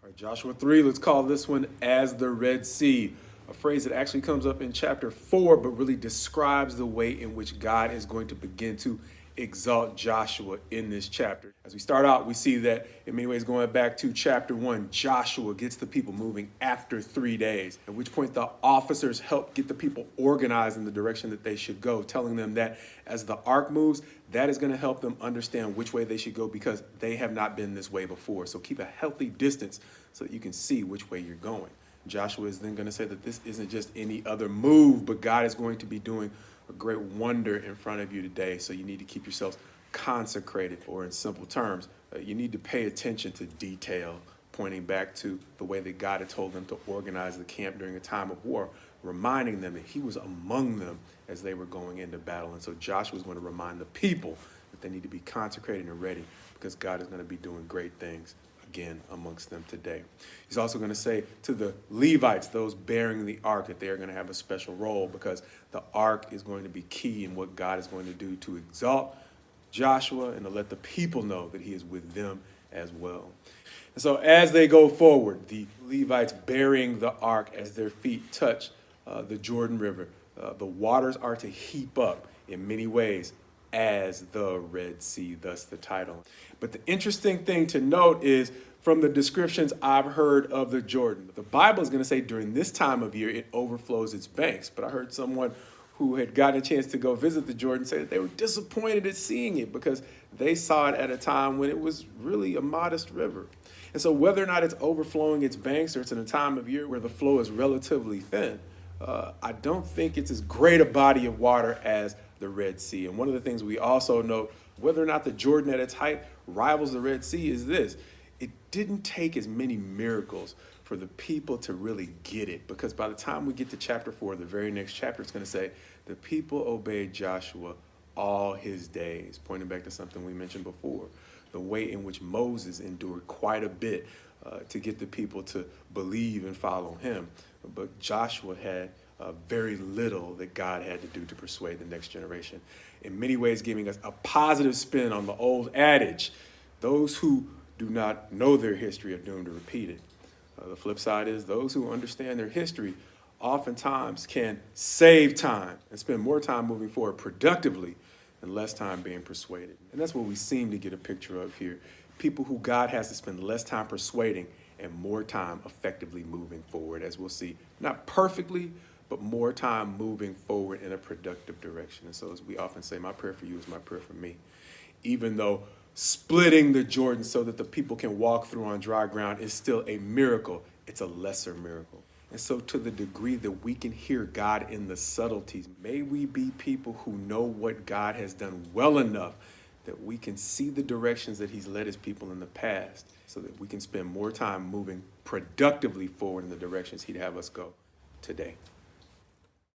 All right, Joshua 3, let's call this one as the Red Sea, a phrase that actually comes up in chapter 4, but really describes the way in which God is going to begin to exalt Joshua in this chapter. As we start out, we see that in many ways, going back to chapter 1, Joshua gets the people moving after 3 days, at which point the officers help get the people organized in the direction that they should go, telling them that as the ark moves, that is going to help them understand which way they should go because they have not been this way before. So keep a healthy distance so that you can see which way you're going. Joshua is then going to say that this isn't just any other move, but God is going to be doing a great wonder in front of you today. So you need to keep yourselves consecrated, or in simple terms, you need to pay attention to detail, pointing back to the way that God had told them to organize the camp during a time of war, reminding them that he was among them as they were going into battle. And so Joshua is going to remind the people that they need to be consecrated and ready because God is going to be doing great things again amongst them today. He's also going to say to the Levites, those bearing the ark, that they are going to have a special role because the ark is going to be key in what God is going to do to exalt Joshua and to let the people know that he is with them as well. And so as they go forward, the Levites bearing the ark as their feet touch the Jordan River, the waters are to heap up in many ways as the Red Sea, thus the title. But the interesting thing to note is from the descriptions I've heard of the Jordan, the Bible is going to say during this time of year, it overflows its banks. But I heard someone who had gotten a chance to go visit the Jordan say that they were disappointed at seeing it because they saw it at a time when it was really a modest river. And so whether or not it's overflowing its banks or it's in a time of year where the flow is relatively thin, I don't think it's as great a body of water as the Red Sea. And one of the things we also note, whether or not the Jordan at its height rivals the Red Sea, is this: it didn't take as many miracles for the people to really get it, because by the time we get to chapter 4, the very next chapter, it's going to say the people obeyed Joshua all his days, pointing back to something we mentioned before, the way in which Moses endured quite a bit to get the people to believe and follow him. But Joshua had very little that God had to do to persuade the next generation. In many ways, giving us a positive spin on the old adage, those who do not know their history are doomed to repeat it. The flip side is those who understand their history oftentimes can save time and spend more time moving forward productively and less time being persuaded. And that's what we seem to get a picture of here. People who God has to spend less time persuading and more time effectively moving forward, as we'll see, not perfectly, but more time moving forward in a productive direction. And so as we often say, my prayer for you is my prayer for me. Even though splitting the Jordan so that the people can walk through on dry ground is still a miracle, it's a lesser miracle. And so to the degree that we can hear God in the subtleties, may we be people who know what God has done well enough that we can see the directions that he's led his people in the past so that we can spend more time moving productively forward in the directions he'd have us go today.